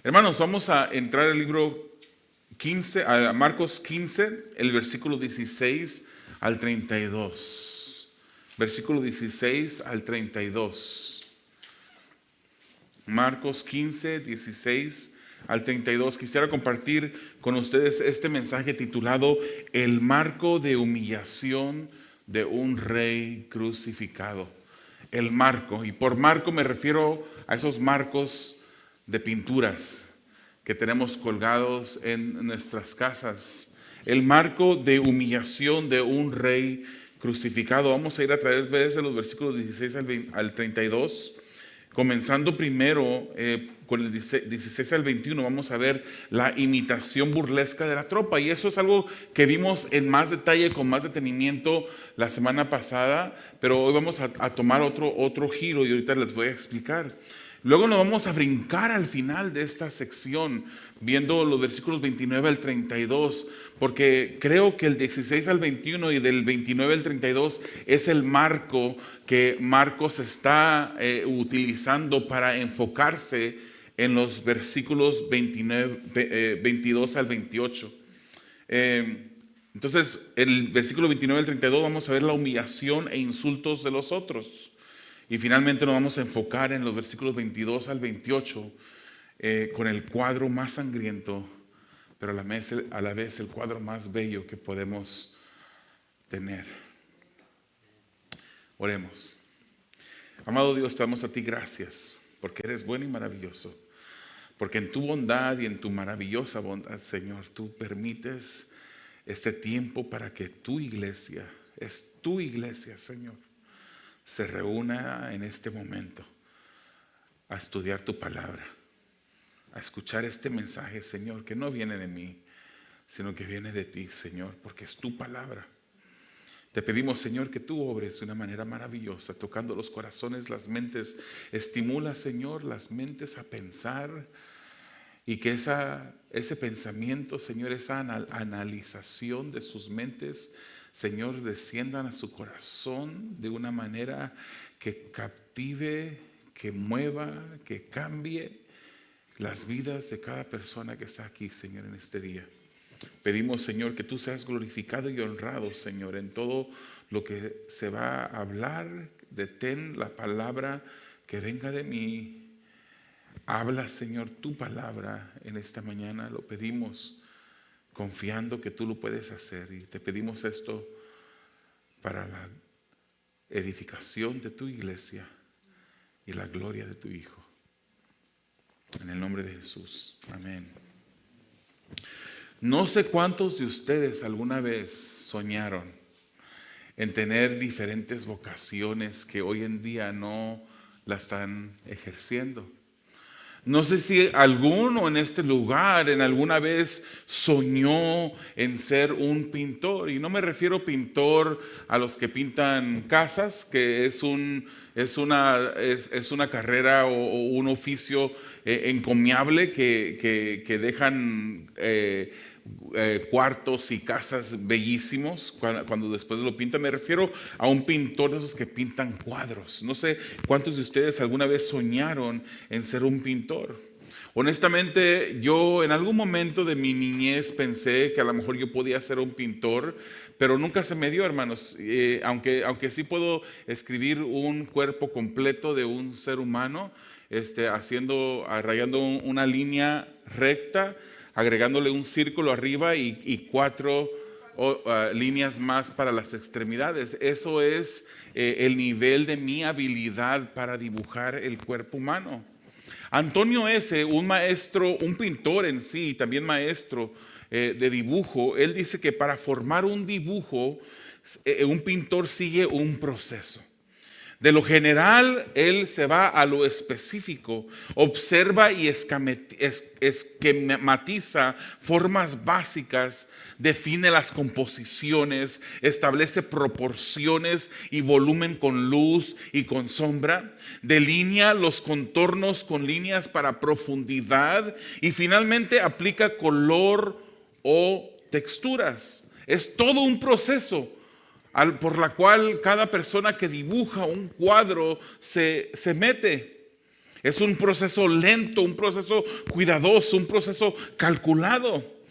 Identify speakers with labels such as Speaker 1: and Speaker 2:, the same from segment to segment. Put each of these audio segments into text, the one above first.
Speaker 1: Hermanos, vamos a entrar al libro 15, a Marcos 15, el versículo 16 al 32. Versículo 16 al 32. Marcos 15, 16 al 32. Quisiera compartir con ustedes este mensaje titulado El marco de humillación de un rey crucificado. El marco, y por marco me refiero a esos marcos de pinturas que tenemos colgados en nuestras casas. El marco de humillación de un rey crucificado. Vamos a ir a través de los versículos 16 al 32. Comenzando primero con el 16 al 21, vamos a ver la imitación burlesca de la tropa. Y eso es algo que vimos en más detalle, con más detenimiento la semana pasada, pero hoy vamos a tomar otro giro y ahorita les voy a explicar. Luego nos vamos a brincar al final de esta sección, viendo los versículos 29 al 32, porque creo que el 16 al 21 y del 29 al 32 es el marco que Marcos está utilizando para enfocarse en los versículos 22 al 28. Entonces, en el versículo 29 al 32 vamos a ver la humillación e insultos de los otros. Y finalmente nos vamos a enfocar en los versículos 22 al 28 con el cuadro más sangriento, pero a la vez el cuadro más bello que podemos tener. Oremos. Amado Dios, te damos a ti gracias porque eres bueno y maravilloso. Porque en tu bondad y en tu maravillosa bondad, Señor, tú permites este tiempo para que tu iglesia, es tu iglesia, Señor, se reúna en este momento a estudiar tu palabra, a escuchar este mensaje, Señor, que no viene de mí, sino que viene de ti, Señor, porque es tu palabra. Te pedimos, Señor, que tú obres de una manera maravillosa, tocando los corazones, las mentes. Estimula, Señor, las mentes a pensar y que ese pensamiento, Señor, esa analización de sus mentes, Señor, desciendan a su corazón de una manera que captive, que mueva, que cambie las vidas de cada persona que está aquí, Señor, en este día. Pedimos, Señor, que tú seas glorificado y honrado, Señor, en todo lo que se va a hablar. Detén la palabra que venga de mí. Habla, Señor, tu palabra en esta mañana. Lo pedimos confiando que tú lo puedes hacer, y te pedimos esto para la edificación de tu iglesia y la gloria de tu Hijo. En el nombre de Jesús. Amén. No sé cuántos de ustedes alguna vez soñaron en tener diferentes vocaciones que hoy en día no la están ejerciendo. No sé si alguno en este lugar en alguna vez soñó en ser un pintor. Y no me refiero pintor a los que pintan casas, que es una carrera o un oficio encomiable que dejan cuartos y casas bellísimos cuando después lo pintan. Me refiero a un pintor de esos que pintan cuadros. No sé cuántos de ustedes alguna vez soñaron en ser un pintor. Honestamente, yo en algún momento de mi niñez pensé que a lo mejor yo podía ser un pintor, pero nunca se me dio, hermanos. Aunque sí puedo escribir un cuerpo completo de un ser humano, rayando una línea recta, agregándole un círculo arriba y cuatro líneas más para las extremidades. Eso es el nivel de mi habilidad para dibujar el cuerpo humano. Antonio S., un maestro, un pintor en sí, también maestro de dibujo, él dice que para formar un dibujo, un pintor sigue un proceso. De lo general, él se va a lo específico, observa y esquematiza formas básicas, define las composiciones, establece proporciones y volumen con luz y con sombra, delinea los contornos con líneas para profundidad y finalmente aplica color o texturas. Es todo un proceso por la cual cada persona que dibuja un cuadro se mete. Es un proceso lento, un proceso cuidadoso, un proceso calculado.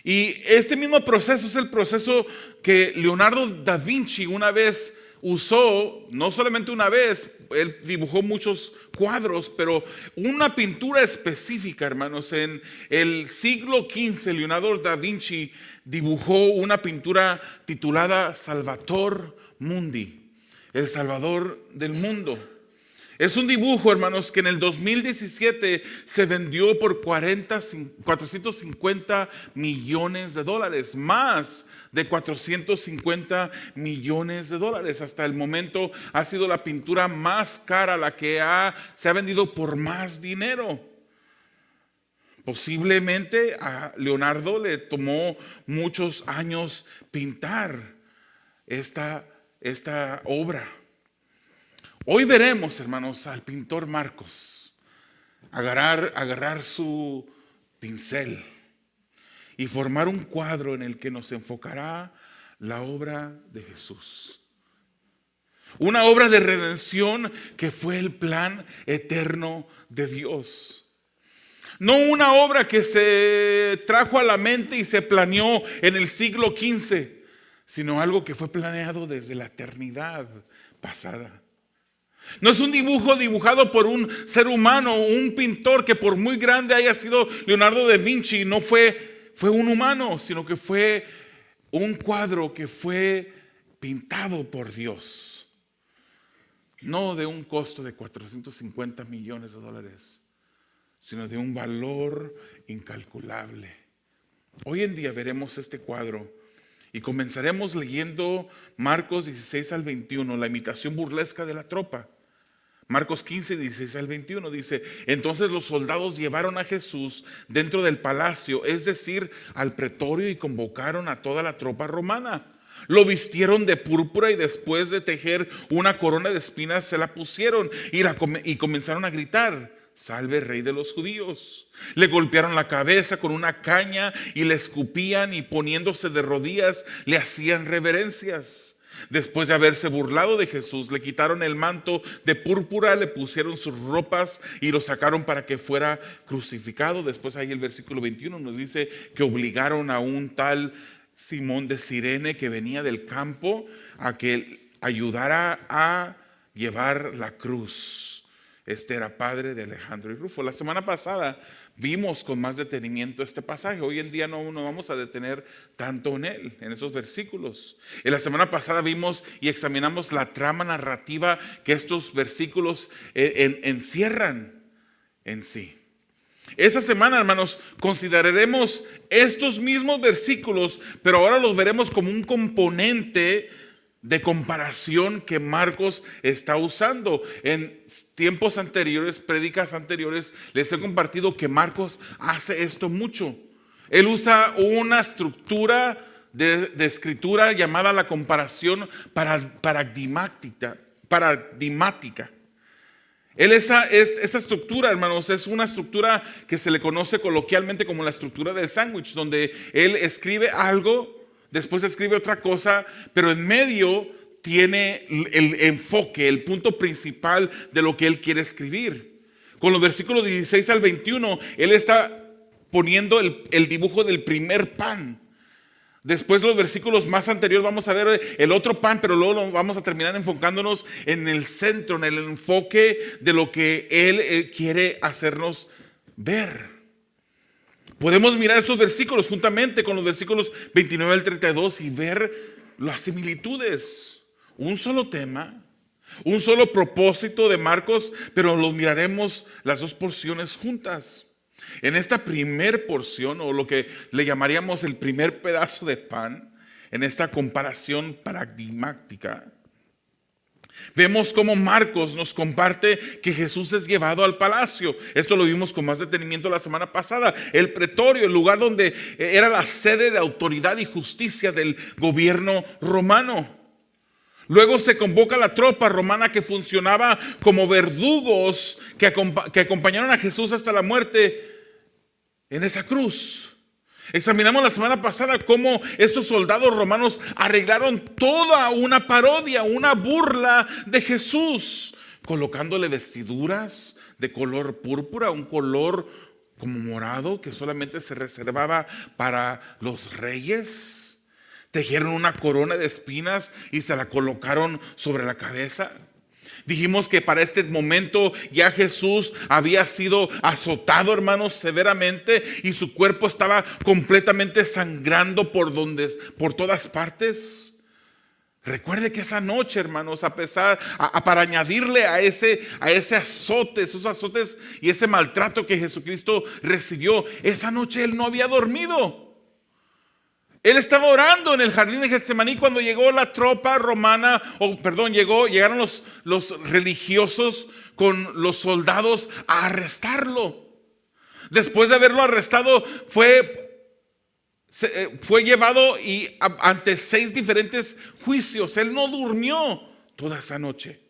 Speaker 1: Y este mismo proceso es el proceso que Leonardo da Vinci una vez usó, no solamente una vez, él dibujó muchos cuadros, pero una pintura específica, hermanos. En el siglo XV, Leonardo da Vinci dibujó una pintura titulada Salvator Mundi, el Salvador del mundo. Es un dibujo, hermanos, que en el 2017 se vendió por 450 millones de dólares, más de 450 millones de dólares. Hasta el momento ha sido la pintura más cara, la que se ha vendido por más dinero. Posiblemente a Leonardo le tomó muchos años pintar esta obra. Hoy veremos, hermanos, al pintor Marcos agarrar su pincel y formar un cuadro en el que nos enfocará la obra de Jesús. Una obra de redención que fue el plan eterno de Dios. No una obra que se trajo a la mente y se planeó en el siglo XV, sino algo que fue planeado desde la eternidad pasada. No es un dibujo dibujado por un ser humano, un pintor que por muy grande haya sido Leonardo da Vinci, no fue un humano, sino que fue un cuadro que fue pintado por Dios. No de un costo de 450 millones de dólares, sino de un valor incalculable. Hoy en día veremos este cuadro y comenzaremos leyendo Marcos 16 al 21, la imitación burlesca de la tropa. Marcos 15, 16 al 21 dice: entonces los soldados llevaron a Jesús dentro del palacio, es decir, al pretorio, y convocaron a toda la tropa romana. Lo vistieron de púrpura y después de tejer una corona de espinas se la pusieron y comenzaron a gritar: salve, rey de los judíos. Le golpearon la cabeza con una caña y le escupían, y poniéndose de rodillas le hacían reverencias. Después de haberse burlado de Jesús, le quitaron el manto de púrpura, le pusieron sus ropas y lo sacaron para que fuera crucificado. Después ahí el versículo 21 nos dice que obligaron a un tal Simón de Cirene, que venía del campo, a que ayudara a llevar la cruz. Este era padre de Alejandro y Rufo. La semana pasada vimos con más detenimiento este pasaje. Hoy en día no vamos a detener tanto en él, en esos versículos. En la semana pasada vimos y examinamos la trama narrativa que estos versículos encierran en sí. Esa semana, hermanos, consideraremos estos mismos versículos, pero ahora los veremos como un componente de comparación que Marcos está usando. En tiempos anteriores, prédicas anteriores, les he compartido que Marcos hace esto mucho. Él usa una estructura de escritura llamada la comparación paradigmática. Esa estructura, hermanos, es una estructura que se le conoce coloquialmente como la estructura del sándwich, donde él escribe algo, después escribe otra cosa, pero en medio tiene el enfoque, el punto principal de lo que él quiere escribir. Con los versículos 16 al 21, él está poniendo el dibujo del primer pan. Después, los versículos más anteriores, vamos a ver el otro pan, pero luego vamos a terminar enfocándonos en el centro, en el enfoque de lo que él quiere hacernos ver. Podemos mirar estos versículos juntamente con los versículos 29 al 32 y ver las similitudes. Un solo tema, un solo propósito de Marcos, pero los miraremos las dos porciones juntas. En esta primer porción, o lo que le llamaríamos el primer pedazo de pan, en esta comparación paradigmática, vemos cómo Marcos nos comparte que Jesús es llevado al palacio. Esto lo vimos con más detenimiento la semana pasada. El pretorio, el lugar donde era la sede de autoridad y justicia del gobierno romano. Luego se convoca a la tropa romana que funcionaba como verdugos que acompañaron a Jesús hasta la muerte en esa cruz. Examinamos la semana pasada cómo estos soldados romanos arreglaron toda una parodia, una burla de Jesús, colocándole vestiduras de color púrpura, un color como morado que solamente se reservaba para los reyes. Tejieron una corona de espinas y se la colocaron sobre la cabeza. Dijimos que para este momento ya Jesús había sido azotado, hermanos, severamente, y su cuerpo estaba completamente sangrando por todas partes. Recuerde que esa noche, hermanos, para añadirle a ese azote, esos azotes y ese maltrato que Jesucristo recibió, esa noche él no había dormido. Él estaba orando en el jardín de Getsemaní cuando llegó la tropa romana, llegaron los religiosos con los soldados a arrestarlo. Después de haberlo arrestado, fue llevado ante 6 diferentes juicios. Él no durmió toda esa noche.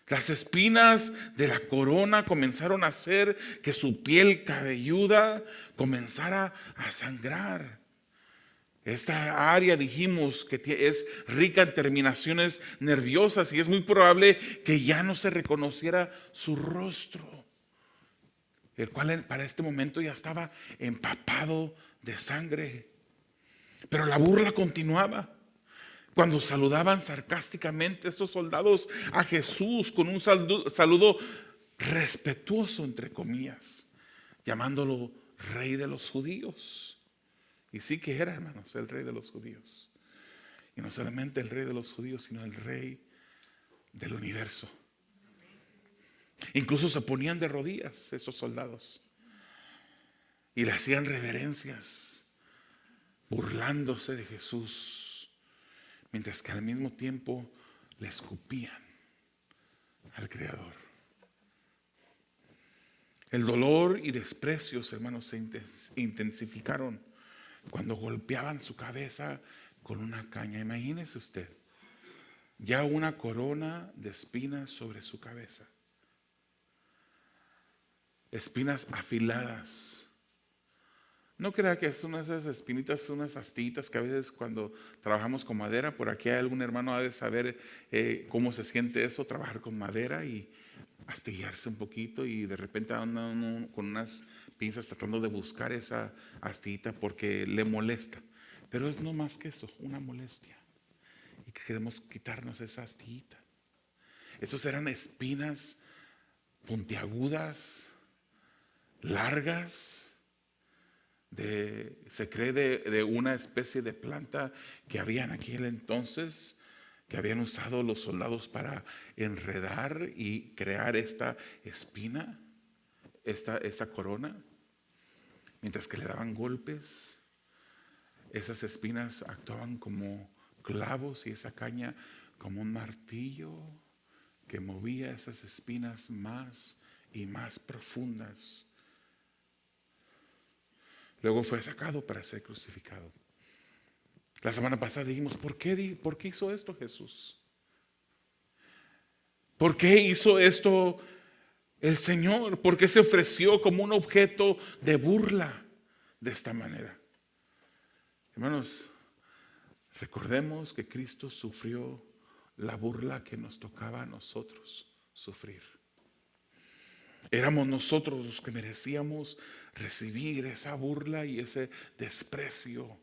Speaker 1: Las espinas de la corona comenzaron a hacer que su piel cabelluda comenzara a sangrar. Esta área dijimos que es rica en terminaciones nerviosas y es muy probable que ya no se reconociera su rostro, el cual para este momento ya estaba empapado de sangre. Pero la burla continuaba. Cuando saludaban sarcásticamente estos soldados a Jesús con un saludo respetuoso, entre comillas, llamándolo Rey de los Judíos. Y sí que era, hermanos, el Rey de los Judíos. Y no solamente el Rey de los Judíos, sino el Rey del universo. Incluso se ponían de rodillas esos soldados y le hacían reverencias, burlándose de Jesús, mientras que al mismo tiempo le escupían al Creador. El dolor y desprecios, hermanos, se intensificaron cuando golpeaban su cabeza con una caña. Imagínese usted, ya una corona de espinas sobre su cabeza, espinas afiladas. No crea que son esas espinitas, son unas astillitas que a veces cuando trabajamos con madera, por aquí hay algún hermano ha de saber cómo se siente eso, trabajar con madera y astillarse un poquito, y de repente anda uno con unas pinzas tratando de buscar esa astillita porque le molesta. Pero es no más que eso, una molestia, y queremos quitarnos esa astillita. Esas eran espinas puntiagudas, largas, se cree de una especie de planta que había en aquel entonces, que habían usado los soldados para enredar y crear esta espina, esta corona. Mientras que le daban golpes, esas espinas actuaban como clavos y esa caña como un martillo que movía esas espinas más y más profundas. Luego fue sacado para ser crucificado. La semana pasada dijimos, ¿por qué hizo esto Jesús? ¿Por qué hizo esto el Señor? ¿Por qué se ofreció como un objeto de burla de esta manera? Hermanos, recordemos que Cristo sufrió la burla que nos tocaba a nosotros sufrir. Éramos nosotros los que merecíamos recibir esa burla y ese desprecio,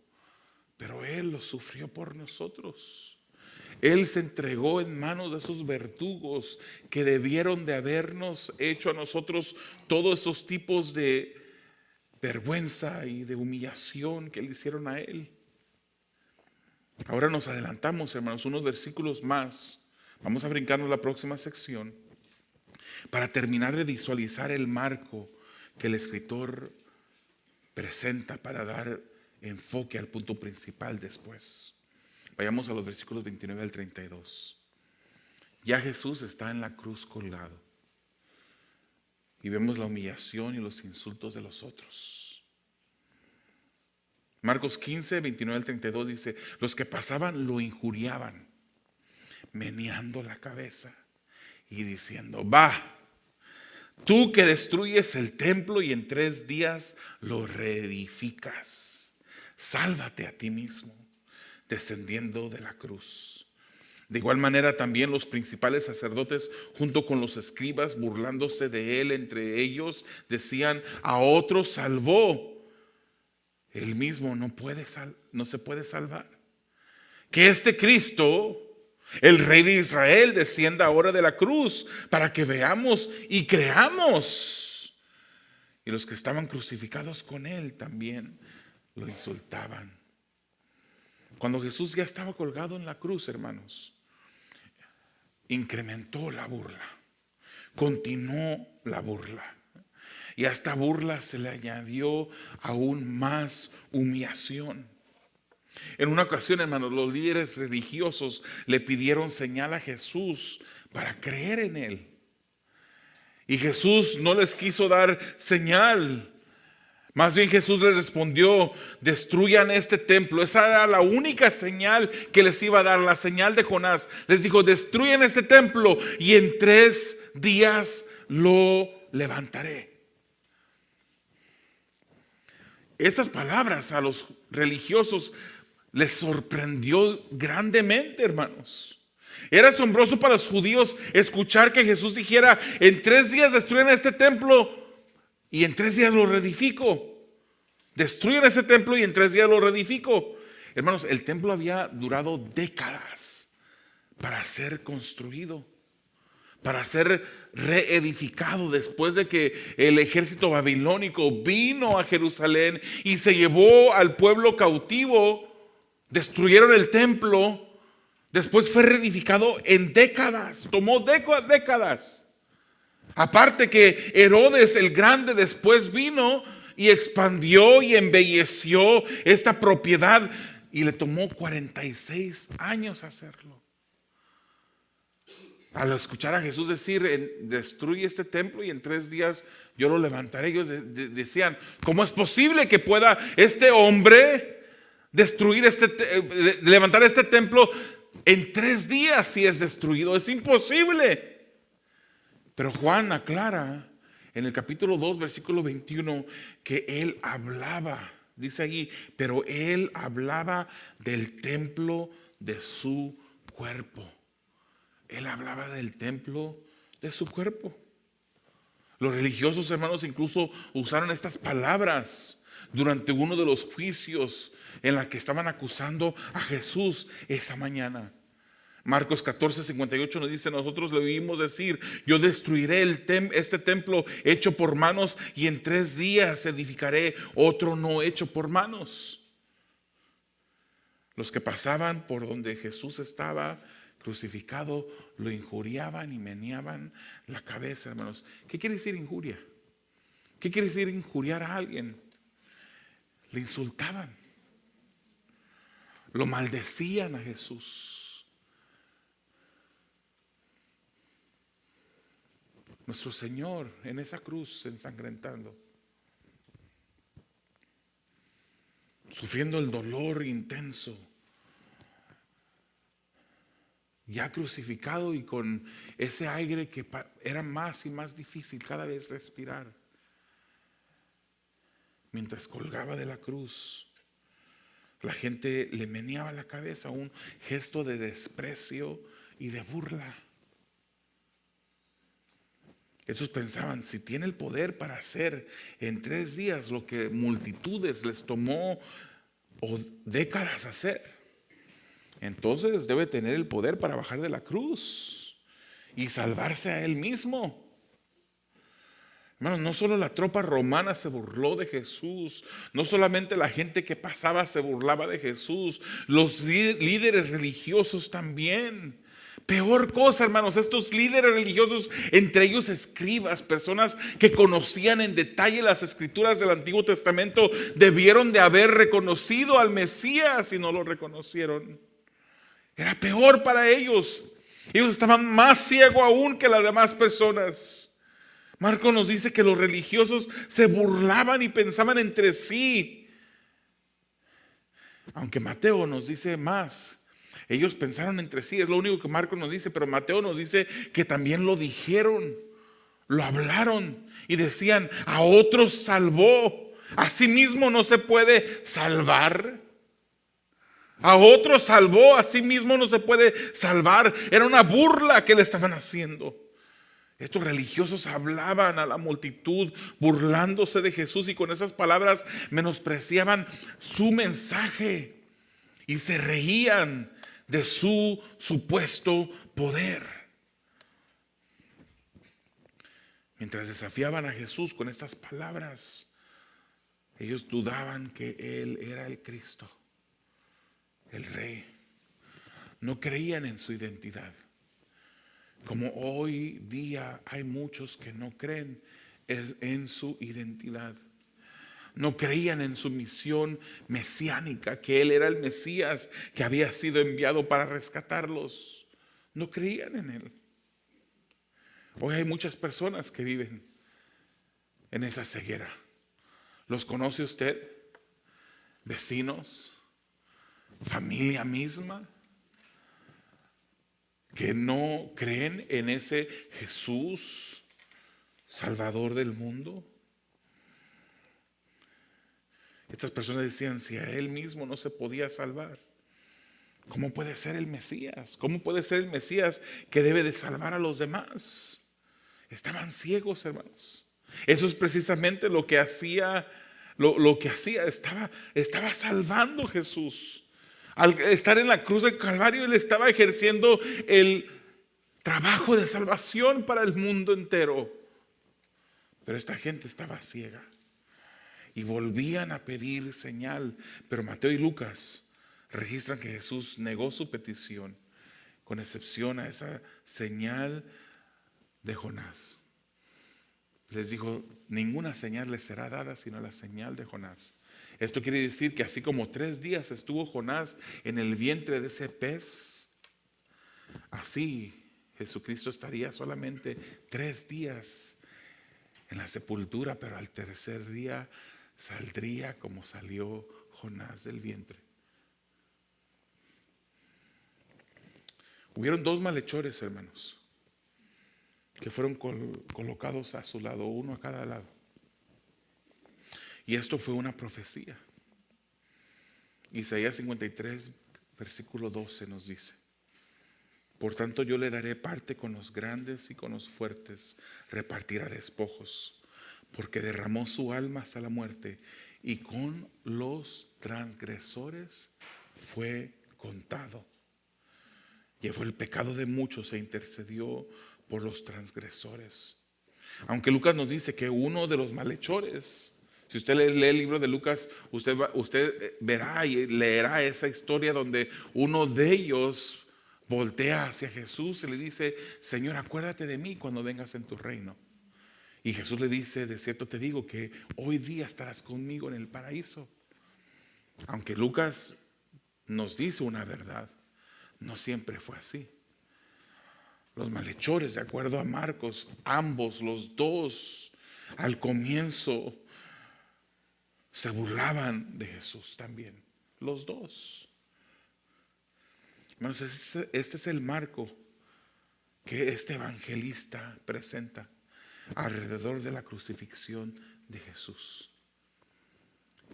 Speaker 1: pero Él lo sufrió por nosotros. Él se entregó en manos de esos verdugos que debieron de habernos hecho a nosotros todos esos tipos de vergüenza y de humillación que le hicieron a Él. Ahora nos adelantamos, hermanos, unos versículos más. Vamos a brincarnos la próxima sección para terminar de visualizar el marco que el escritor presenta para dar enfoque al punto principal después. Vayamos a los versículos 29 al 32. Ya Jesús está en la cruz colgado y vemos la humillación y los insultos de los otros. Marcos 15, 29 al 32 dice: los que pasaban lo injuriaban, meneando la cabeza y diciendo: va, tú que destruyes el templo y en 3 días lo reedificas, sálvate a ti mismo, descendiendo de la cruz. De igual manera también los principales sacerdotes junto con los escribas, burlándose de él entre ellos, decían: a otro salvó, él mismo no se puede salvar. Que este Cristo, el Rey de Israel, descienda ahora de la cruz para que veamos y creamos. Y los que estaban crucificados con él también lo insultaban. Cuando Jesús ya estaba colgado en la cruz, hermanos, incrementó la burla, continuó la burla, y a esta burla se le añadió aún más humillación. En una ocasión, hermanos, los líderes religiosos le pidieron señal a Jesús para creer en él, y Jesús no les quiso dar señal. Más bien Jesús les respondió: destruyan este templo. Esa era la única señal que les iba a dar, la señal de Jonás. Les dijo: destruyan este templo y en 3 días lo levantaré. Esas palabras a los religiosos les sorprendió grandemente, hermanos. Era asombroso para los judíos escuchar que Jesús dijera: en 3 días destruyan este templo y en 3 días lo reedifico. Destruyen ese templo y en 3 días lo reedifico. Hermanos, el templo había durado décadas para ser construido, para ser reedificado, después de que el ejército babilónico vino a Jerusalén y se llevó al pueblo cautivo. Destruyeron el templo. Después fue reedificado en décadas. Tomó décadas. Aparte que Herodes el Grande después vino y expandió y embelleció esta propiedad, y le tomó 46 años hacerlo. Al escuchar a Jesús decir: destruye este templo y en 3 días yo lo levantaré, ellos decían: ¿cómo es posible que pueda este hombre destruir levantar este templo en 3 días si es destruido? Es imposible. Pero Juan aclara en el capítulo 2, versículo 21, que él hablaba, dice allí, pero él hablaba del templo de su cuerpo. Él hablaba del templo de su cuerpo. Los religiosos, hermanos, incluso usaron estas palabras durante uno de los juicios en la que estaban acusando a Jesús esa mañana. Marcos 14:58 nos dice: nosotros le oímos decir: yo destruiré este templo hecho por manos y en 3 días edificaré otro no hecho por manos. Los que pasaban por donde Jesús estaba crucificado lo injuriaban y meneaban la cabeza, hermanos. ¿Qué quiere decir injuria? ¿Qué quiere decir injuriar a alguien? Le insultaban, lo maldecían a Jesús. Nuestro Señor en esa cruz ensangrentando, sufriendo el dolor intenso, ya crucificado y con ese aire que era más y más difícil cada vez respirar, mientras colgaba de la cruz, la gente le meneaba la cabeza, un gesto de desprecio y de burla. Estos pensaban: si tiene el poder para hacer en 3 días lo que multitudes les tomó décadas hacer, entonces debe tener el poder para bajar de la cruz y salvarse a él mismo. Hermanos, no solo la tropa romana se burló de Jesús, no solamente la gente que pasaba se burlaba de Jesús, los líderes religiosos también. Peor cosa, hermanos, estos líderes religiosos, entre ellos escribas, personas que conocían en detalle las escrituras del Antiguo Testamento, debieron de haber reconocido al Mesías y no lo reconocieron. Era peor para ellos. Ellos estaban más ciegos aún que las demás personas. Marcos nos dice que los religiosos se burlaban y pensaban entre sí. Aunque Mateo nos dice más. Ellos pensaron entre sí, es lo único que Marcos nos dice, pero Mateo nos dice que también lo dijeron, lo hablaron y decían: a otros salvó, a sí mismo no se puede salvar. A otro salvó, a sí mismo no se puede salvar. Era una burla que le estaban haciendo. Estos religiosos hablaban a la multitud burlándose de Jesús y con esas palabras menospreciaban su mensaje y se reían de su supuesto poder. Mientras desafiaban a Jesús con estas palabras, ellos dudaban que Él era el Cristo, el Rey. No creían en su identidad. Como hoy día hay muchos que no creen en su identidad. No creían en su misión mesiánica, que Él era el Mesías que había sido enviado para rescatarlos. No creían en Él. Hoy hay muchas personas que viven en esa ceguera. ¿Los conoce usted? Vecinos, familia misma, que no creen en ese Jesús, Salvador del mundo. Estas personas decían, si a Él mismo no se podía salvar, ¿cómo puede ser el Mesías? ¿Cómo puede ser el Mesías que debe de salvar a los demás? Estaban ciegos, hermanos. Eso es precisamente lo que hacía, estaba salvando Jesús. Al estar en la cruz del Calvario, Él estaba ejerciendo el trabajo de salvación para el mundo entero. Pero esta gente estaba ciega y volvían a pedir señal. Pero Mateo y Lucas registran que Jesús negó su petición, con excepción a esa señal de Jonás. Les dijo, ninguna señal les será dada sino la señal de Jonás. Esto quiere decir que así como 3 días estuvo Jonás en el vientre de ese pez, así Jesucristo estaría solamente 3 días en la sepultura, pero al tercer día saldría como salió Jonás del vientre. Hubieron 2 malhechores, hermanos, que fueron colocados a su lado, uno a cada lado. Y esto fue una profecía. Isaías 53, versículo 12 nos dice: por tanto yo le daré parte con los grandes y con los fuertes repartirá despojos, porque derramó su alma hasta la muerte y con los transgresores fue contado. Llevó el pecado de muchos e intercedió por los transgresores. Aunque Lucas nos dice que uno de los malhechores, si usted lee el libro de Lucas, usted verá y leerá esa historia donde uno de ellos voltea hacia Jesús y le dice: Señor, acuérdate de mí cuando vengas en tu reino. Y Jesús le dice: de cierto te digo que hoy día estarás conmigo en el paraíso. Aunque Lucas nos dice una verdad, no siempre fue así. Los malhechores, de acuerdo a Marcos, ambos, los dos, al comienzo se burlaban de Jesús también, los dos. Hermanos, este es el marco que este evangelista presenta alrededor de la crucifixión de Jesús.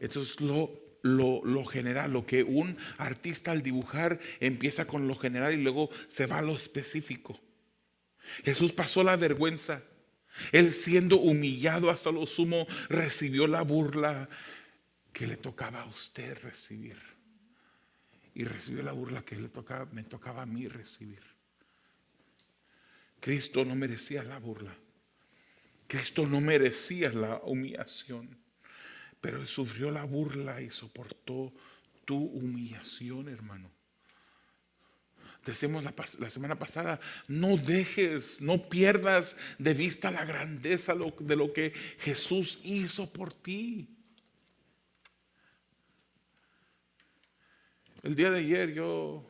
Speaker 1: Esto es lo general, lo que un artista al dibujar empieza con lo general y luego se va a lo específico. Jesús pasó la vergüenza. Él, siendo humillado hasta lo sumo, recibió la burla que le tocaba a usted recibir. Y recibió la burla que me tocaba a mí recibir. Cristo no merecía la burla. Cristo no merecía la humillación. Pero Él sufrió la burla y soportó tu humillación, hermano. Decimos la semana pasada, no pierdas de vista la grandeza de lo que Jesús hizo por ti. El día de ayer yo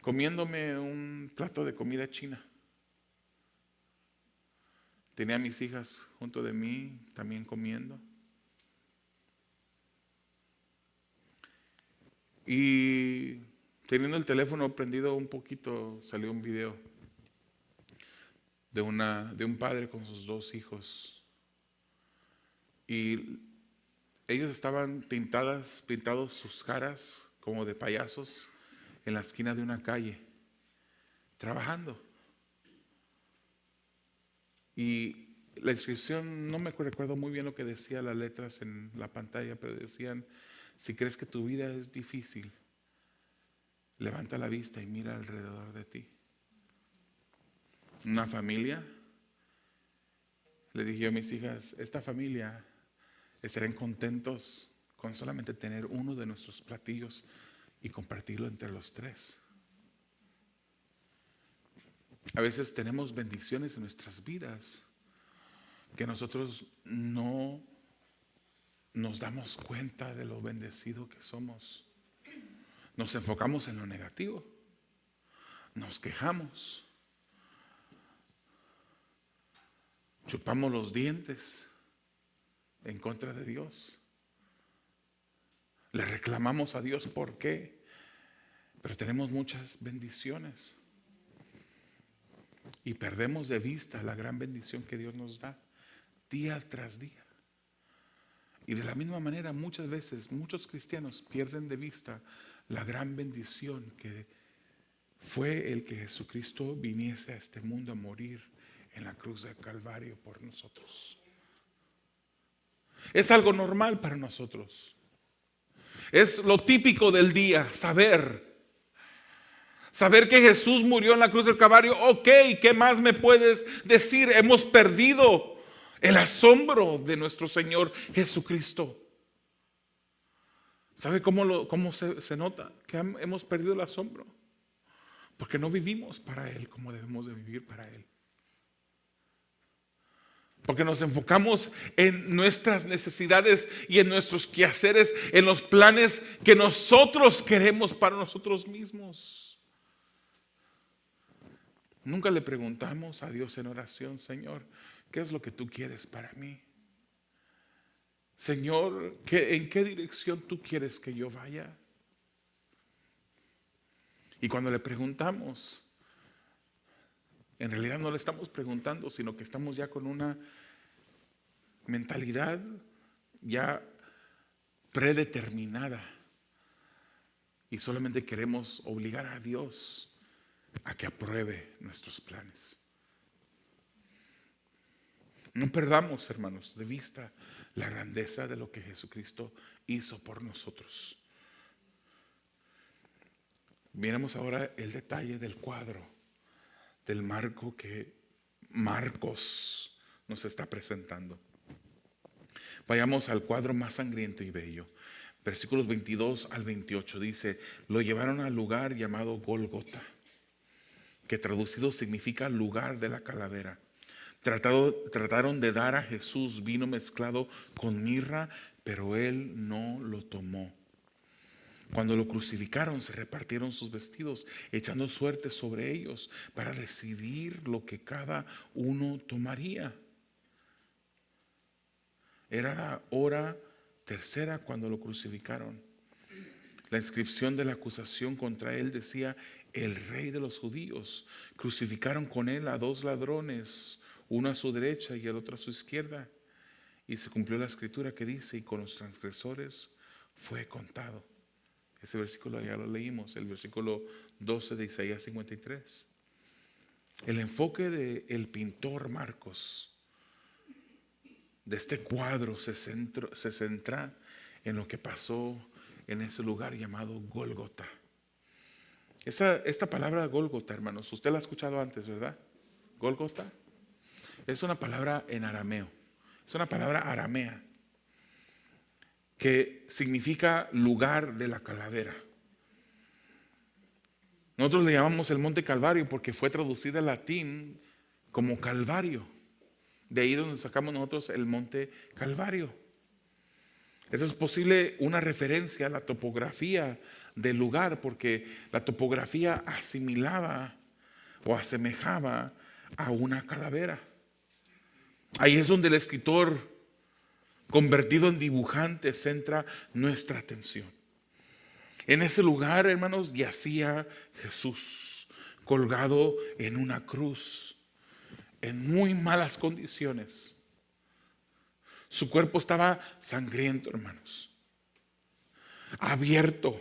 Speaker 1: comiéndome un plato de comida china. Tenía a mis hijas junto de mí también comiendo. Y teniendo el teléfono prendido un poquito, salió un video de un padre con sus 2 hijos. Y ellos estaban pintados sus caras como de payasos en la esquina de una calle, trabajando. Y la inscripción, no me recuerdo muy bien lo que decía las letras en la pantalla, pero decían: si crees que tu vida es difícil, levanta la vista y mira alrededor de ti. Una familia, le dije a mis hijas, esta familia estarán contentos con solamente tener uno de nuestros platillos y compartirlo entre los tres. A veces tenemos bendiciones en nuestras vidas que nosotros no nos damos cuenta de lo bendecido que somos. Nos enfocamos en lo negativo, nos quejamos, chupamos los dientes en contra de Dios, le reclamamos a Dios por qué, pero tenemos muchas bendiciones y perdemos de vista la gran bendición que Dios nos da día tras día. Y de la misma manera, muchas veces muchos cristianos pierden de vista la gran bendición que fue el que Jesucristo viniese a este mundo a morir en la cruz del Calvario por nosotros. Es algo normal para nosotros. Es lo típico del día, saber que Jesús murió en la cruz del Calvario. Ok, ¿qué más me puedes decir? Hemos perdido el asombro de nuestro Señor Jesucristo. ¿Sabe cómo se nota que hemos perdido el asombro? Porque no vivimos para Él como debemos de vivir para Él. Porque nos enfocamos en nuestras necesidades y en nuestros quehaceres, en los planes que nosotros queremos para nosotros mismos. Nunca le preguntamos a Dios en oración: Señor, ¿qué es lo que tú quieres para mí? Señor, ¿en qué dirección tú quieres que yo vaya? Y cuando le preguntamos, en realidad no le estamos preguntando, sino que estamos ya con una mentalidad ya predeterminada y solamente queremos obligar a Dios a que apruebe nuestros planes. No perdamos, hermanos, de vista la grandeza de lo que Jesucristo hizo por nosotros. Miremos ahora el detalle del cuadro, del marco que Marcos nos está presentando. Vayamos al cuadro más sangriento y bello. Versículos 22 al 28 dice: lo llevaron al lugar llamado Gólgota, que traducido significa lugar de la calavera. Trataron de dar a Jesús vino mezclado con mirra, pero él no lo tomó. Cuando lo crucificaron, se repartieron sus vestidos, echando suerte sobre ellos para decidir lo que cada uno tomaría. Era la hora tercera cuando lo crucificaron. La inscripción de la acusación contra él decía: el rey de los judíos. Crucificaron con él a 2 ladrones, uno a su derecha y el otro a su izquierda. Y se cumplió la escritura que dice: y con los transgresores fue contado. Ese versículo ya lo leímos, el versículo 12 de Isaías 53. El enfoque del pintor Marcos de este cuadro se centra en lo que pasó en ese lugar llamado Gólgota. Esta palabra Gólgota, hermanos, usted la ha escuchado antes, ¿verdad? Gólgota es una palabra en arameo, es una palabra aramea que significa lugar de la calavera. Nosotros le llamamos el monte Calvario porque fue traducido al latín como Calvario. De ahí donde sacamos nosotros el monte Calvario. Eso es posible una referencia a la topografía del lugar, porque la topografía asimilaba o asemejaba a una calavera. Ahí es donde el escritor, convertido en dibujante, centra nuestra atención. En ese lugar, hermanos, yacía Jesús, colgado en una cruz, en muy malas condiciones. Su cuerpo estaba sangriento, hermanos, abierto.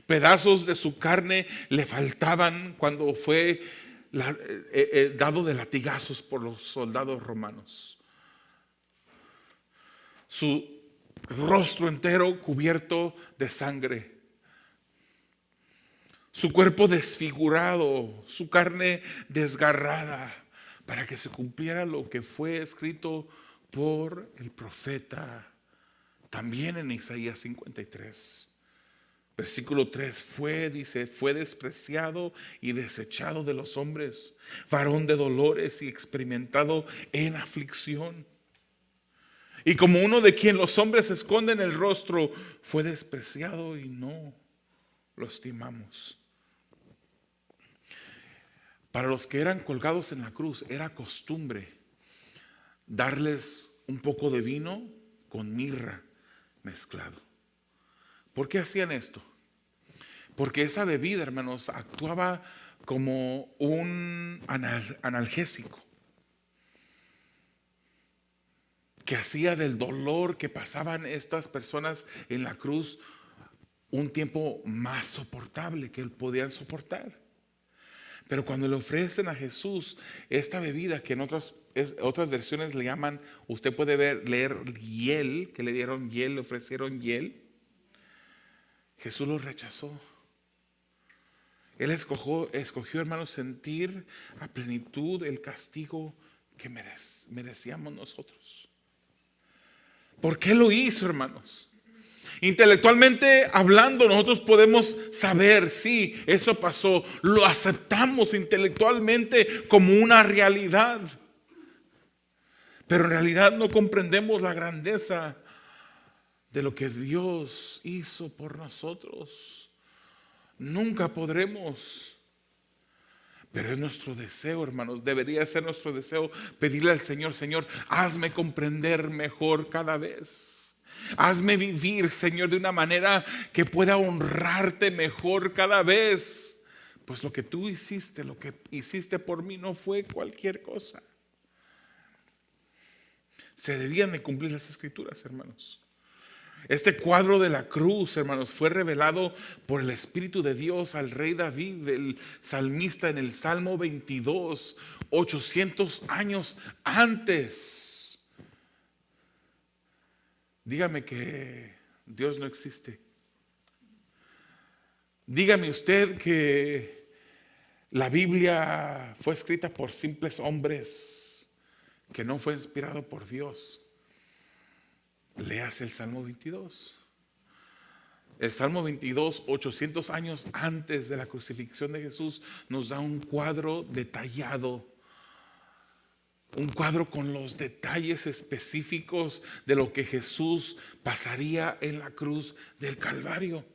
Speaker 1: Pedazos de su carne le faltaban cuando fue dado de latigazos por los soldados romanos. Su rostro entero cubierto de sangre. Su cuerpo desfigurado, su carne desgarrada, para que se cumpliera lo que fue escrito por el profeta también en Isaías 53. Versículo 3, dice, fue despreciado y desechado de los hombres, varón de dolores y experimentado en aflicción. Y como uno de quien los hombres esconden el rostro, fue despreciado y no lo estimamos. Para los que eran colgados en la cruz, era costumbre darles un poco de vino con mirra mezclado. ¿Por qué hacían esto? Porque esa bebida, hermanos, actuaba como un analgésico que hacía del dolor que pasaban estas personas en la cruz un tiempo más soportable que podían soportar. Pero cuando le ofrecen a Jesús esta bebida, que en otras versiones le llaman, usted puede leer hiel, que le dieron hiel, le ofrecieron hiel, Jesús lo rechazó. Él escogió, hermanos, sentir a plenitud el castigo que merecíamos nosotros. ¿Por qué lo hizo, hermanos? Intelectualmente hablando, nosotros podemos saber, sí, eso pasó, lo aceptamos intelectualmente como una realidad, pero en realidad no comprendemos la grandeza de lo que Dios hizo por nosotros. Nunca podremos, pero es nuestro deseo, hermanos, debería ser nuestro deseo pedirle al Señor, Señor, hazme comprender mejor cada vez. Hazme vivir, Señor, de una manera que pueda honrarte mejor cada vez. Pues lo que tú hiciste, lo que hiciste por mí no fue cualquier cosa. Se debían de cumplir las escrituras, hermanos. Este cuadro de la cruz, hermanos, fue revelado por el Espíritu de Dios al rey David, el salmista, en el Salmo 22, 800 años antes. Dígame que Dios no existe. Dígame usted que la Biblia fue escrita por simples hombres, que no fue inspirado por Dios. Léase el Salmo 22. El Salmo 22, 800 años antes de la crucifixión de Jesús, nos da un cuadro detallado. Un cuadro con los detalles específicos de lo que Jesús pasaría en la cruz del Calvario.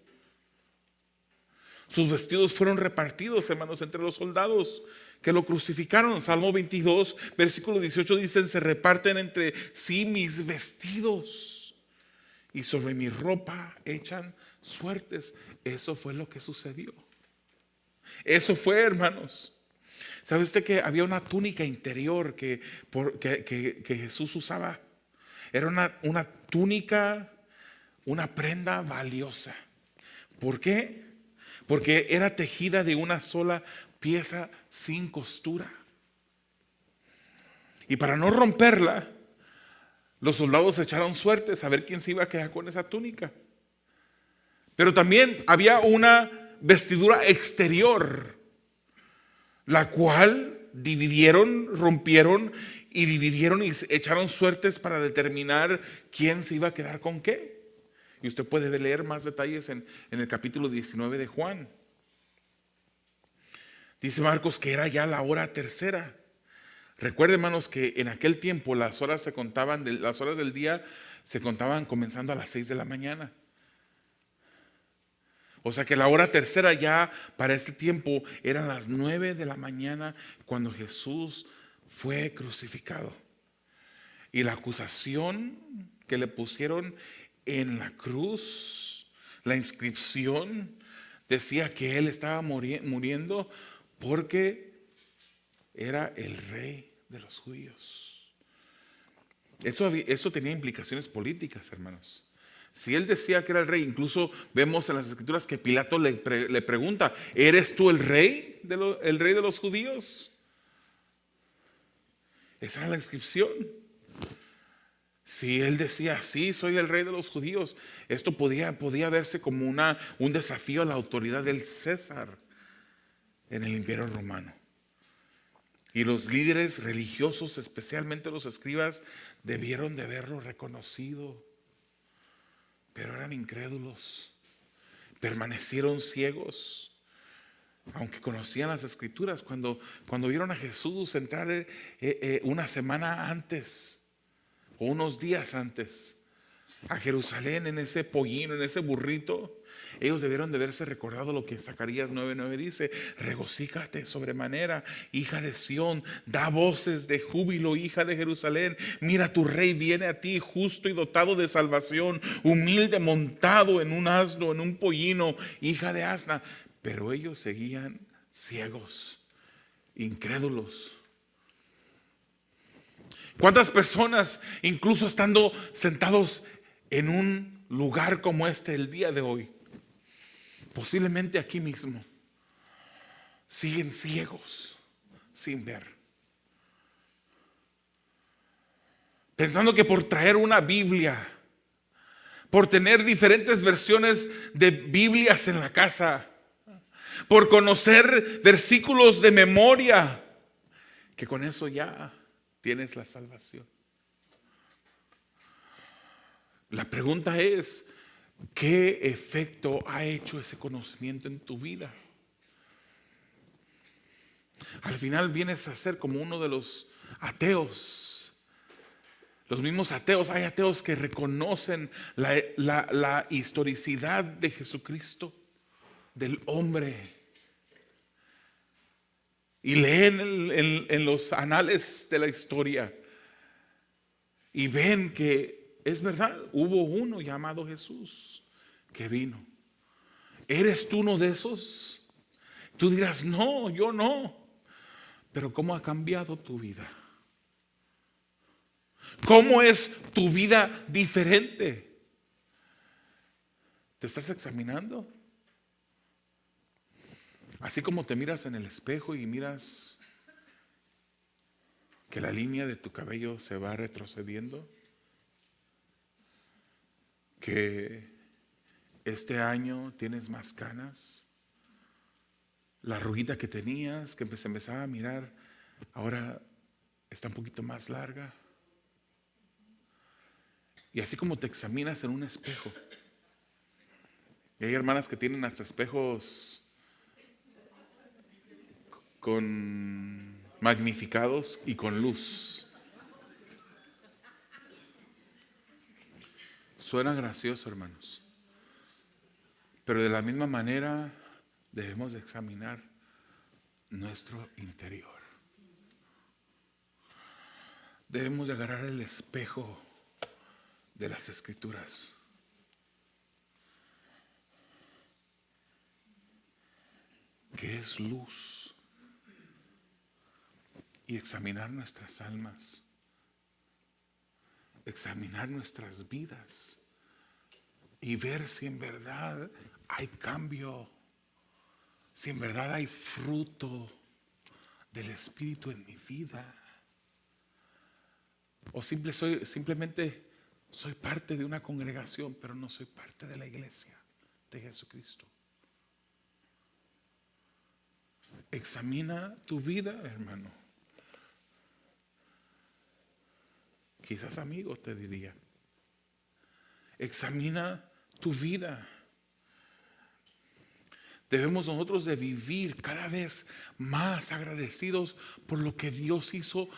Speaker 1: Sus vestidos fueron repartidos, hermanos, entre los soldados que lo crucificaron. Salmo 22, versículo 18 dicen, se reparten entre sí mis vestidos y sobre mi ropa echan suertes. Eso fue lo que sucedió. Eso fue, hermanos. ¿Sabe usted que había una túnica interior que Jesús usaba? Era una túnica, una prenda valiosa. ¿Por qué? Porque era tejida de una sola pieza sin costura. Y para no romperla, los soldados echaron suertes a ver quién se iba a quedar con esa túnica. Pero también había una vestidura exterior, la cual rompieron y dividieron y echaron suertes para determinar quién se iba a quedar con qué. Y usted puede leer más detalles en el capítulo 19 de Juan. Dice Marcos que era ya la hora tercera. Recuerden, hermanos, que en aquel tiempo las horas las horas del día se contaban comenzando a las 6 de la mañana. O sea que la hora tercera ya para este tiempo eran las 9 de la mañana cuando Jesús fue crucificado. Y la acusación que le pusieron en la cruz, la inscripción, decía que él estaba muriendo porque era el rey de los judíos. Esto tenía implicaciones políticas, hermanos. Si él decía que era el rey, incluso vemos en las escrituras que Pilato le pregunta: ¿eres tú el rey el rey de los judíos? Esa era la inscripción. Si él decía: sí, soy el rey de los judíos, esto podía verse como un desafío a la autoridad del César en el Imperio Romano. Y los líderes religiosos, especialmente los escribas, debieron de verlo reconocido, pero eran incrédulos, permanecieron ciegos, aunque conocían las escrituras. Cuando vieron a Jesús entrar una semana antes o unos días antes a Jerusalén en ese pollino, en ese burrito, ellos debieron de verse recordado lo que Zacarías 9:9 dice: regocíjate sobremanera, hija de Sión, da voces de júbilo, hija de Jerusalén. Mira, tu rey viene a ti, justo y dotado de salvación, humilde, montado en un asno, en un pollino, hija de asna. Pero ellos seguían ciegos, incrédulos. ¿Cuántas personas, incluso estando sentados en un lugar como este el día de hoy, posiblemente aquí mismo, siguen ciegos, sin ver? Pensando que por traer una Biblia, por tener diferentes versiones de Biblias en la casa, por conocer versículos de memoria, que con eso ya tienes la salvación. La pregunta es: ¿qué efecto ha hecho ese conocimiento en tu vida? Al final vienes a ser como uno de los ateos. Los mismos ateos, hay ateos que reconocen la historicidad de Jesucristo, del hombre, y leen en los anales de la historia y ven que es verdad, hubo uno llamado Jesús que vino. ¿Eres tú uno de esos? Tú dirás: no, yo no. Pero ¿cómo ha cambiado tu vida? ¿Cómo es tu vida diferente? ¿Te estás examinando? Así como te miras en el espejo y miras que la línea de tu cabello se va retrocediendo, que este año tienes más canas, la arruguita que tenías, que se empezaba a mirar, ahora está un poquito más larga. Y así como te examinas en un espejo, y hay hermanas que tienen hasta espejos con magnificados y con luz. Suena gracioso, hermanos, pero de la misma manera debemos de examinar nuestro interior. Debemos de agarrar el espejo de las Escrituras que es luz, y examinar nuestras almas, examinar nuestras vidas y ver si en verdad hay cambio, si en verdad hay fruto del Espíritu en mi vida, o simplemente soy parte de una congregación, pero no soy parte de la iglesia de Jesucristo. Examina tu vida, hermano. Quizás amigo te diría: examina tu vida. Debemos nosotros de vivir cada vez más agradecidos por lo que Dios hizo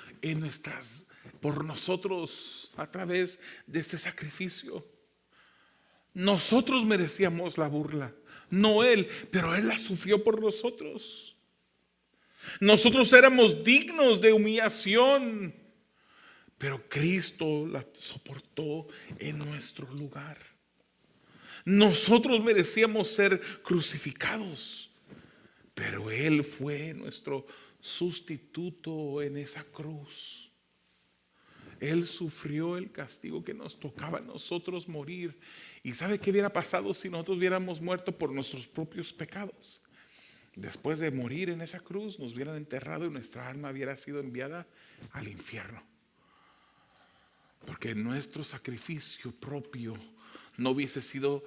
Speaker 1: por nosotros a través de este sacrificio. Nosotros merecíamos la burla, no Él, pero Él la sufrió por nosotros. Nosotros éramos dignos de humillación, pero Cristo la soportó en nuestro lugar. Nosotros merecíamos ser crucificados, pero Él fue nuestro sustituto en esa cruz. Él sufrió el castigo que nos tocaba a nosotros morir. ¿Y sabe qué hubiera pasado si nosotros hubiéramos muerto por nuestros propios pecados? Después de morir en esa cruz, nos hubieran enterrado y nuestra alma hubiera sido enviada al infierno. Porque nuestro sacrificio propio no hubiese sido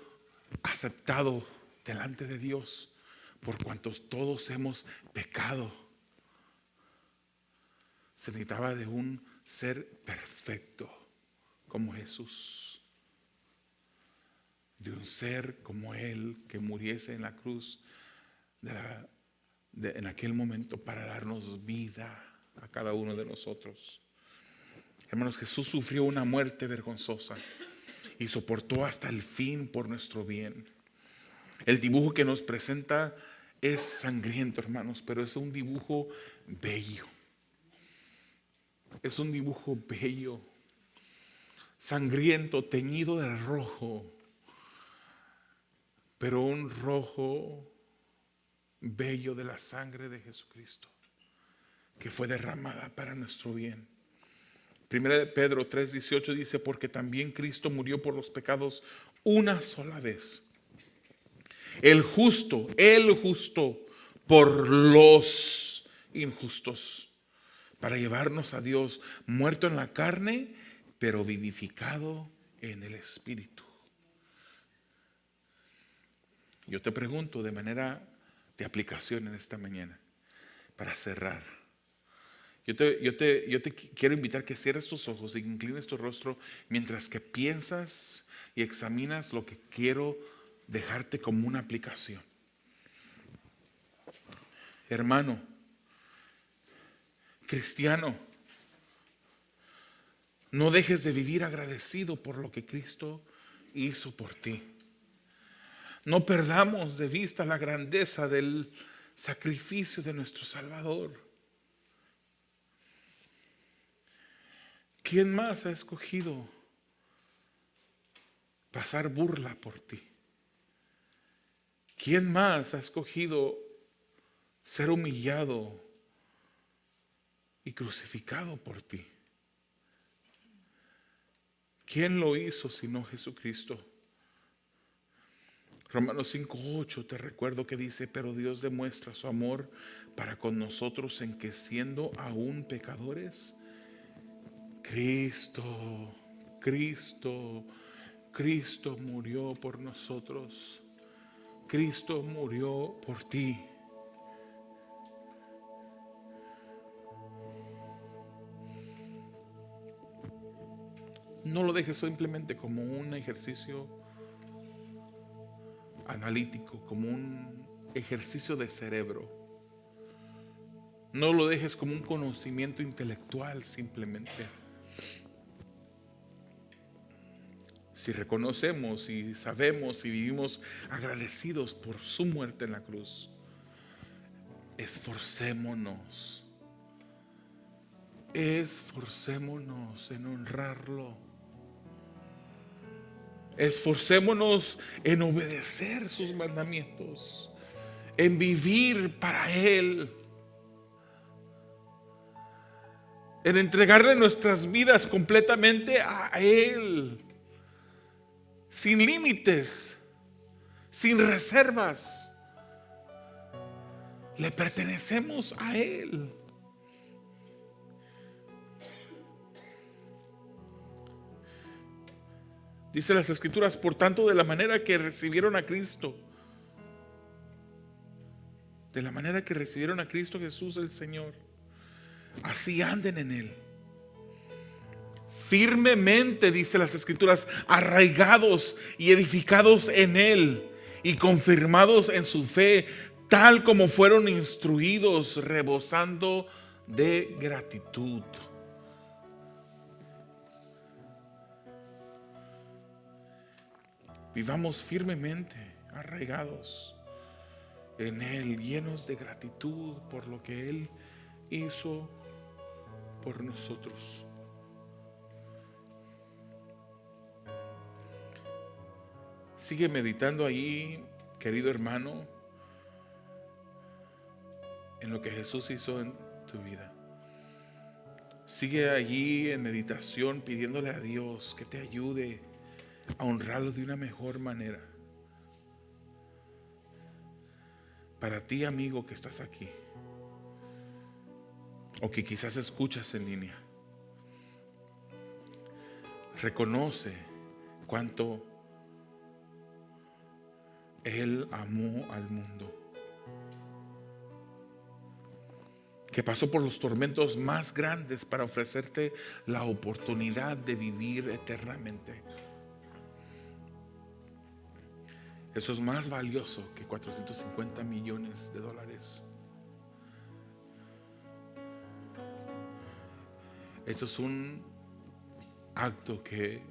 Speaker 1: aceptado delante de Dios, por cuanto todos hemos pecado. Se necesitaba de un ser perfecto como Jesús, de un ser como Él que muriese en la cruz en aquel momento para darnos vida a cada uno de nosotros. Hermanos, Jesús sufrió una muerte vergonzosa y soportó hasta el fin por nuestro bien. El dibujo que nos presenta es sangriento, hermanos, pero es un dibujo bello. Es un dibujo bello, sangriento, teñido de rojo, pero un rojo bello de la sangre de Jesucristo, que fue derramada para nuestro bien. Primera de Pedro 3:18 dice: porque también Cristo murió por los pecados una sola vez, el justo por los injustos, para llevarnos a Dios, muerto en la carne, pero vivificado en el Espíritu. Yo te pregunto de manera de aplicación en esta mañana, para cerrar. Yo te quiero invitar que cierres tus ojos y inclines tu rostro mientras que piensas y examinas lo que quiero dejarte como una aplicación. Hermano, cristiano, no dejes de vivir agradecido por lo que Cristo hizo por ti. No perdamos de vista la grandeza del sacrificio de nuestro Salvador. ¿Quién más ha escogido pasar burla por ti? ¿Quién más ha escogido ser humillado y crucificado por ti? ¿Quién lo hizo sino Jesucristo? Romanos 5:8 te recuerdo que dice: pero Dios demuestra su amor para con nosotros en que, siendo aún pecadores, Cristo murió por nosotros. Cristo murió por ti. No lo dejes simplemente como un ejercicio analítico, como un ejercicio de cerebro. No lo dejes como un conocimiento intelectual simplemente. Si reconocemos y sabemos y vivimos agradecidos por su muerte en la cruz, esforcémonos en honrarlo. Esforcémonos en obedecer sus mandamientos, en vivir para Él, en entregarle nuestras vidas completamente a Él, sin límites, sin reservas. Le pertenecemos a Él. Dice las Escrituras: por tanto, de la manera que recibieron a Cristo, Jesús el Señor, así anden en Él. Firmemente, dice las Escrituras, arraigados y edificados en Él y confirmados en su fe, tal como fueron instruidos, rebosando de gratitud. Vivamos firmemente arraigados en Él, llenos de gratitud por lo que Él hizo por nosotros. Sigue meditando ahí, querido hermano, en lo que Jesús hizo en tu vida. Sigue allí en meditación pidiéndole a Dios que te ayude a honrarlo de una mejor manera. Para ti, amigo, que estás aquí, o que quizás escuchas en línea, reconoce cuánto Él amó al mundo, que pasó por los tormentos más grandes para ofrecerte la oportunidad de vivir eternamente. Eso es más valioso que 450 millones de dólares. Eso es un acto que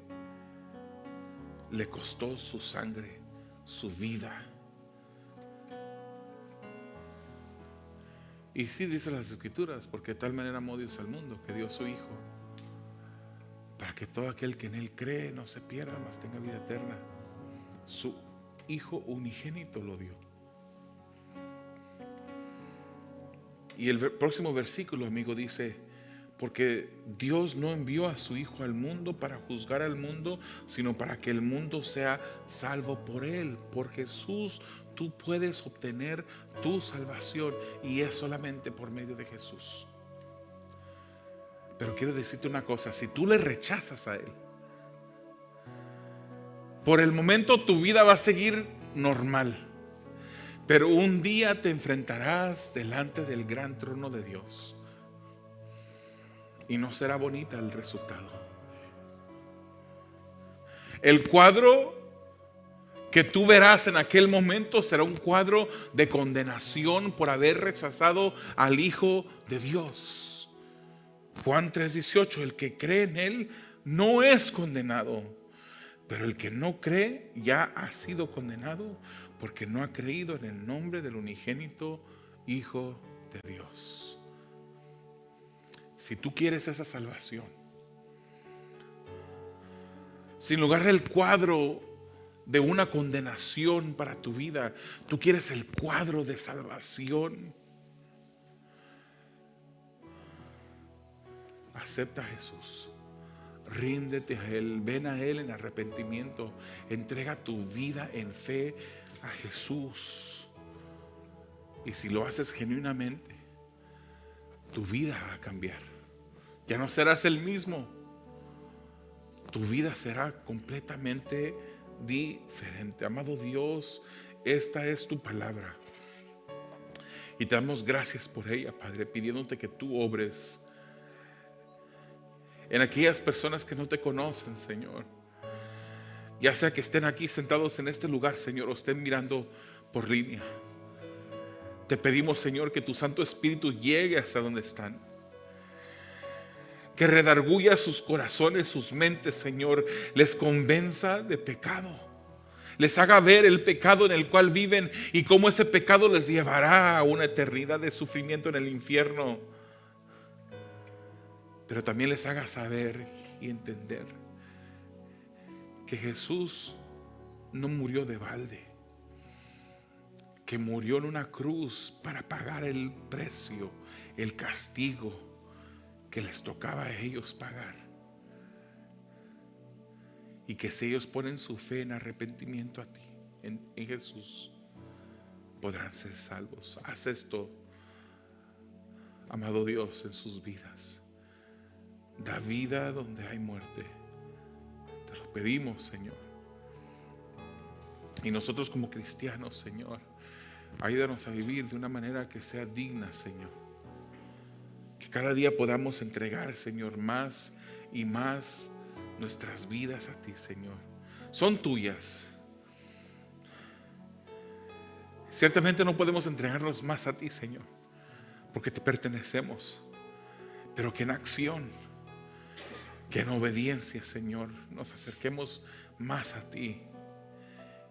Speaker 1: le costó su sangre, su vida. Y sí dice las Escrituras, porque de tal manera amó Dios al mundo, que dio a su Hijo, para que todo aquel que en Él cree no se pierda, mas tenga vida eterna. Su Hijo unigénito lo dio. Y el próximo versículo, amigo, dice: porque Dios no envió a su Hijo al mundo para juzgar al mundo, sino para que el mundo sea salvo por Él. Por Jesús tú puedes obtener tu salvación, y es solamente por medio de Jesús. Pero quiero decirte una cosa: si tú le rechazas a Él, por el momento tu vida va a seguir normal, pero un día te enfrentarás delante del gran trono de Dios. Y no será bonita el resultado. El cuadro que tú verás en aquel momento será un cuadro de condenación por haber rechazado al Hijo de Dios. Juan 3:18: el que cree en Él no es condenado, pero el que no cree ya ha sido condenado, porque no ha creído en el nombre del unigénito Hijo de Dios. Si tú quieres esa salvación, sin lugar del cuadro de una condenación para tu vida, tú quieres el cuadro de salvación, acepta a Jesús, ríndete a Él, ven a Él en arrepentimiento, entrega tu vida en fe a Jesús. Y si lo haces genuinamente, tu vida va a cambiar. Ya no serás el mismo. Tu vida será completamente diferente. Amado Dios, esta es tu palabra, y te damos gracias por ella, Padre, pidiéndote que tú obres en aquellas personas que no te conocen, Señor. Ya sea que estén aquí sentados en este lugar, Señor, o estén mirando por línea. Te pedimos, Señor, que tu Santo Espíritu llegue hasta donde están, que redarguya sus corazones, sus mentes, Señor, les convenza de pecado, les haga ver el pecado en el cual viven y cómo ese pecado les llevará a una eternidad de sufrimiento en el infierno. Pero también les haga saber y entender que Jesús no murió de balde, que murió en una cruz para pagar el precio, el castigo que les tocaba a ellos pagar, y que si ellos ponen su fe en arrepentimiento a ti, en Jesús, podrán ser salvos. Haz esto, amado Dios, en sus vidas. Da vida donde hay muerte. Te lo pedimos, Señor. Y nosotros como cristianos, Señor, ayúdanos a vivir de una manera que sea digna, Señor. Que cada día podamos entregar, Señor, más y más nuestras vidas a ti, Señor. Son tuyas. Ciertamente no podemos entregarnos más a ti, Señor, porque te pertenecemos. Pero que en acción, que en obediencia, Señor, nos acerquemos más a ti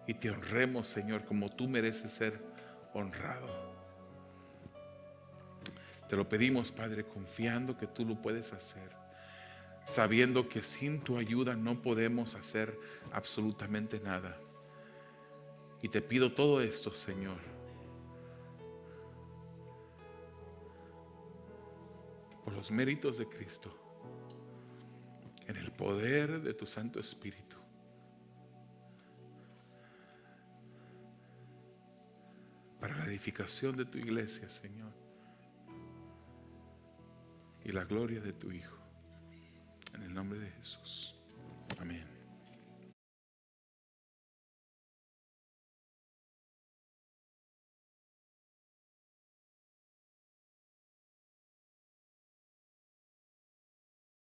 Speaker 1: y te honremos, Señor, como tú mereces ser honrado. Te lo pedimos, Padre, confiando que tú lo puedes hacer, sabiendo que sin tu ayuda no podemos hacer absolutamente nada. Y te pido todo esto, Señor, por los méritos de Cristo, en el poder de tu Santo Espíritu, para la edificación de tu iglesia, Señor, y la gloria de tu Hijo. En el nombre de Jesús. Amén.